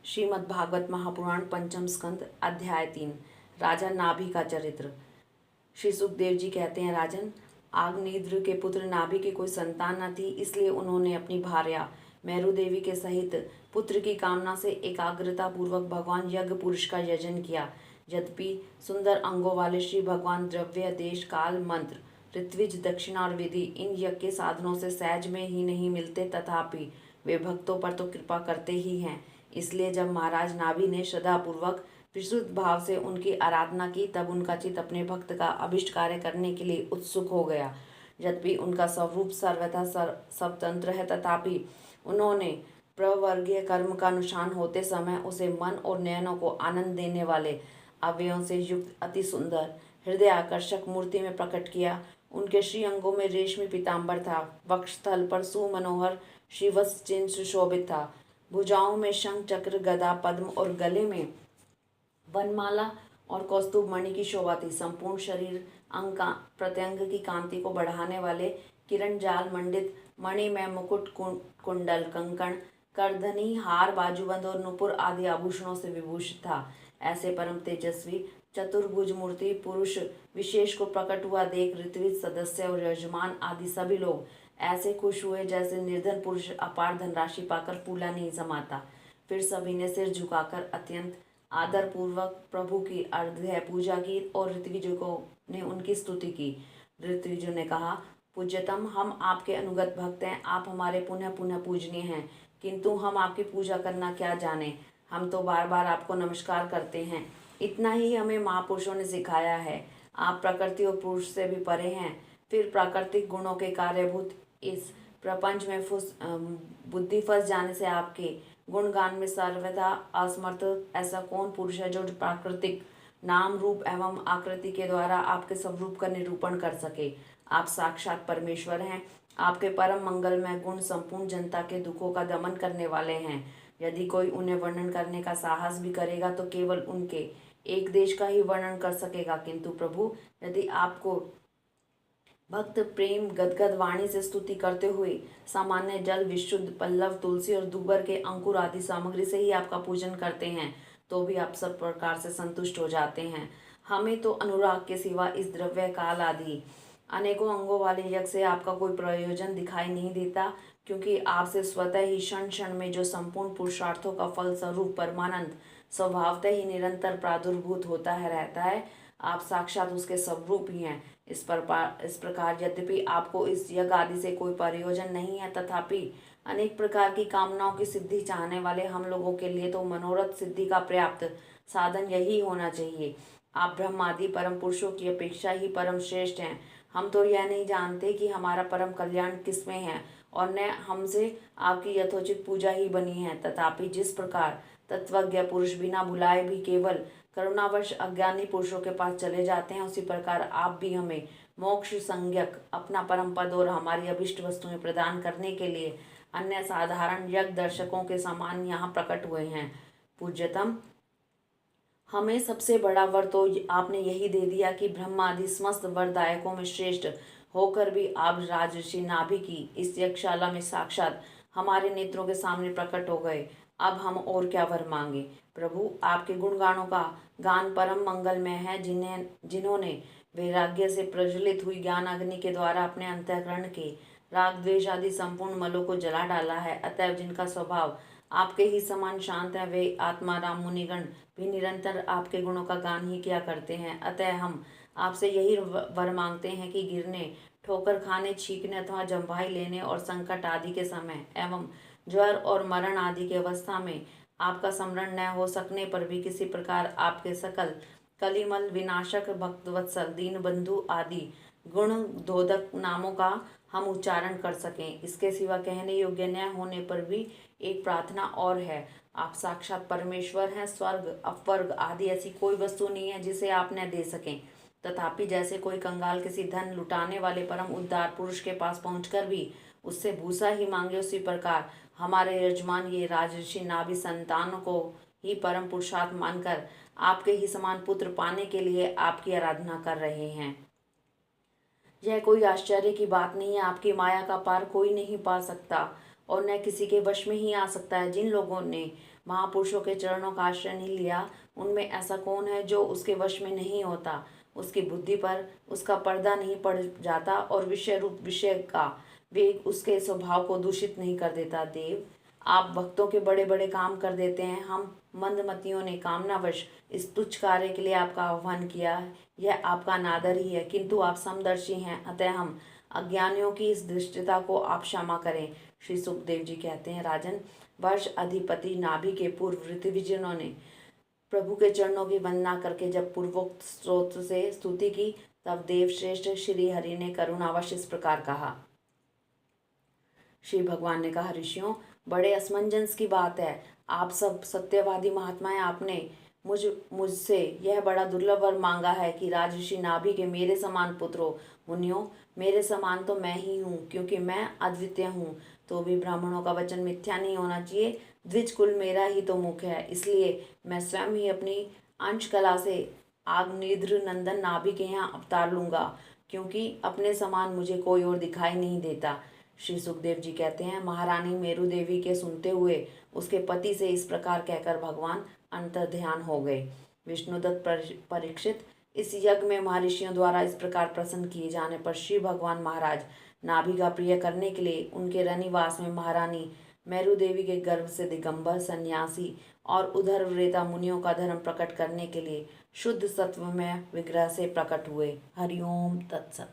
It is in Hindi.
श्रीमद्भागवत महापुराण पंचम स्कंद अध्याय 3। राजा नाभि का चरित्र। श्री सुखदेव जी कहते हैं, राजन, आग्नेद्र के पुत्र नाभि की कोई संतान न थी, इसलिए उन्होंने अपनी भार्या मेरु देवी के सहित पुत्र की कामना से एकाग्रता पूर्वक भगवान यज्ञ पुरुष का यजन किया। यद्यपि सुंदर अंगों वाले श्री भगवान द्रव्य, देश, काल, मंत्र, ऋत्विज, दक्षिणा और विधि इन यज्ञ के साधनों से सहज में ही नहीं मिलते, तथापि वे भक्तों पर तो कृपा करते ही हैं। इसलिए जब महाराज नाभि ने श्रद्धापूर्वक विशुद्ध भाव से उनकी आराधना की, तब उनका चित्त अपने भक्त का अभिष्ट कार्य करने के लिए उत्सुक हो गया। यद्यपि उनका स्वरूप सर्वथा स्वतंत्र है, तथापि उन्होंने प्रवर्गीय कर्म का अनुष्ठान होते समय उसे मन और नयनों को आनंद देने वाले अवयवों से युक्त अति सुंदर हृदय आकर्षक मूर्ति में प्रकट किया। उनके श्री अंगों में रेशमी पीताम्बर था, वक्षस्थल पर सुमनोहर श्रीवत्स चिन्ह सुशोभित था, भुजाओं में शंख, चक्र, गदा, पद्म और गले में वनमाला और कौस्तुभ मणि की शोभा थी। संपूर्ण शरीर अंग प्रत्यंग की कांति को बढ़ाने वाले किरण जाल मंडित मणि में मुकुट, कुंडल, कंकण, करधनी, हार, बाजूबंद और नुपुर आदि आभूषणों से विभूषित था। ऐसे परम तेजस्वी चतुर्भुज मूर्ति पुरुष विशेष को प्रकट हुआ देख ऋत्विज, सदस्य और यजमान आदि सभी लोग ऐसे खुश हुए जैसे निर्धन पुरुष अपार धनराशि पाकर फूला नहीं समाता। फिर सभी ने सिर झुकाकर अत्यंत आदर पूर्वक प्रभु की अर्घ्य पूजा की और ऋत्विजों ने उनकी स्तुति की। ऋत्विजों ने कहा, पूज्यतम, हम आपके अनुगत भक्त हैं, आप हमारे पुनः पुनः पूजनीय हैं, किंतु हम आपकी पूजा करना क्या जाने, हम तो बार बार आपको नमस्कार करते हैं। इतना ही हमें महापुरुषों ने सिखाया है। आप प्रकृति और पुरुष से भी परे हैं, फिर प्राकृतिक गुणों के कार्यभूत इस प्रपंच में बुद्धि फंस जाने से आपके गुणगान में सर्वथा असमर्थ ऐसा कौन पुरुष है जो प्राकृतिक नाम, रूप एवं आकृति के द्वारा आपके स्वरूप का निरूपण कर सके। आप साक्षात परमेश्वर हैं। आपके परम मंगलमय गुण संपूर्ण जनता के दुखों का दमन करने वाले हैं। यदि कोई उन्हें वर्णन करने का साहस भी करेगा तो केवल उनके एक देश का ही वर्णन कर सकेगा, किंतु प्रभु, यदि आपको भक्त प्रेम गदगद वाणी से स्तुति करते हुए सामान्य जल, विशुद्ध पल्लव, तुलसी और दूबर के अंकुर आदि सामग्री से ही आपका पूजन करते हैं, तो भी आप सब प्रकार से संतुष्ट हो जाते हैं। हमें तो अनुराग के सिवा इस द्रव्य, काल आदि अनेकों अंगों वाले यज्ञ से आपका कोई प्रयोजन दिखाई नहीं देता, क्योंकि आपसे स्वतः ही क्षण क्षण में जो संपूर्ण पुरुषार्थों का फल स्वरूप परमानंद स्वभावतः ही निरंतर प्रादुर्भूत होता है रहता है, आप साक्षात उसके स्वरूप ही हैं। इस प्रकार यद्यपि आपको इस यज्ञ आदि से कोई प्रयोजन नहीं है, तथापि अनेक प्रकार की कामनाओं की सिद्धि चाहने वाले हम लोगों के लिए तो मनोरथ सिद्धि का पर्याप्त साधन यही होना चाहिए। आप ब्रह्म आदि परम पुरुषों की अपेक्षा ही परम श्रेष्ठ हैं। हम तो यह नहीं जानते कि हमारा परम कल्याण किसमें है और न हमसे आपकी यथोचित पूजा ही बनी है, तथापि जिस प्रकार तत्वज्ञ पुरुष बिना भुलाए भी केवल करुणावश अज्ञानी पुरुषों के पास चले जाते हैं, उसी प्रकार आप भी हमें मोक्ष संज्ञक अपना परम पद और हमारी अभिष्ट वस्तुएं प्रदान करने के लिए अन्य साधारण यज्ञ दर्शकों के समान यहाँ प्रकट हुए हैं। पूज्यतम, हमें सबसे बड़ा वर तो आपने यही दे दिया कि ब्रह्मा आदि समस्त वरदायकों में श्रेष्ठ होकर भी आप राजर्षि नाभि की इस यज्ञशाला में साक्षात हमारे नेत्रों के सामने प्रकट हो गए। अब हम और क्या वर मांगे। प्रभु, आपके गुणगानों का गान परम मंगलमय है। जिन्होंने वैराग्य से प्रज्वलित हुई ज्ञान अग्नि के द्वारा अपने अंतःकरण के राग, द्वेष आदि संपूर्ण मलों को जला डाला है, अतएव जिनका स्वभाव आपके ही समान शांत है, वे आत्मा राम मुनिगण भी निरंतर आपके गुणों का गान ही किया करते हैं। अतः हम आपसे यही वर मांगते हैं कि गिरने, ठोकर खाने, छींकने अथवा जम्भाई लेने और संकट आदि के समय एवं ज्वर और मरण आदि की अवस्था में आपका स्मरण न हो सकने पर भी किसी प्रकार आपके सकल कलिमल विनाशक, भक्तवत्सल, दीन बंधु आदि गुण धोधक नामों का हम उच्चारण कर सकें। इसके सिवा कहने योग्य न होने पर भी एक प्रार्थना और है। आप साक्षात परमेश्वर हैं। स्वर्ग, अपवर्ग आदि ऐसी कोई वस्तु नहीं है जिसे आप न दे सकें, तथापि जैसे कोई कंगाल किसी धन लुटाने वाले परम उद्धार पुरुष के पास पहुंचकर भी उससे भूसा ही मांगे, उसी प्रकार हमारे यजमान ये राजर्षि नाभि संतानों को ही परम पुरुषार्थ मानकर आपके ही समान पुत्र पाने के लिए आपकी आराधना कर रहे हैं। यह कोई आश्चर्य की बात नहीं है। आपकी माया का पार कोई नहीं पा सकता और न किसी के वश में ही आ सकता है। जिन लोगों ने महापुरुषों के चरणों का आश्रय नहीं लिया, उनमें ऐसा कौन है जो उसके वश में नहीं होता। उसकी बुद्धि पर उसका पर्दा नहीं पड़ जाता और विषय रूप विषय का वेग उसके स्वभाव को दूषित नहीं कर देता। देव, आप भक्तों के बड़े बड़े काम कर देते हैं। हम मंदमतियों ने कामनावश इस तुच्छ कार्य के लिए आपका आह्वान किया है। यह आपका अनादर ही है, किंतु आप समदर्शी हैं, अतः हम अज्ञानियों की इस दृष्टता को आप क्षमा करें। श्री सुखदेव जी कहते हैं, राजन, वर्ष अधिपति नाभि के पूर्व ऋतविजनों ने प्रभु के चरणों की वंदना करके जब पूर्वोक्त स्त्रोत्र से स्तुति की, तब देवश्रेष्ठ श्री हरि ने करुणावश इस प्रकार कहा। श्री भगवान ने कहा, ऋषियों, बड़े असमंजस की बात है। आप सब सत्यवादी महात्माएं, आपने मुझसे यह बड़ा दुर्लभ वर मांगा है कि राजऋषि नाभि के मेरे समान पुत्र हो। मुनियों, मेरे समान तो मैं ही हूँ, क्योंकि मैं अद्वितीय हूँ। तो भी ब्राह्मणों का वचन मिथ्या नहीं होना चाहिए। द्विज कुल मेरा ही तो मुख है, इसलिए मैं स्वयं ही अपनी अंश कला से आग्नेद्र नंदन नाभि के यहाँ अवतार लूंगा, क्योंकि अपने समान मुझे कोई और दिखाई नहीं देता। श्री सुखदेव जी कहते हैं, महारानी मेरु देवी के सुनते हुए उसके पति से इस प्रकार कहकर भगवान अंतर्ध्यान हो गए। विष्णुदत्त परीक्षित, इस यज्ञ में महर्षियों द्वारा इस प्रकार प्रसन्न किए जाने पर श्री भगवान महाराज नाभि का प्रिय करने के लिए उनके रनिवास में महारानी मेरु देवी के गर्भ से दिगंबर सन्यासी और उधर व्रेता मुनियों का धर्म प्रकट करने के लिए शुद्ध सत्व में विग्रह से प्रकट हुए। हरिओम तत्सत।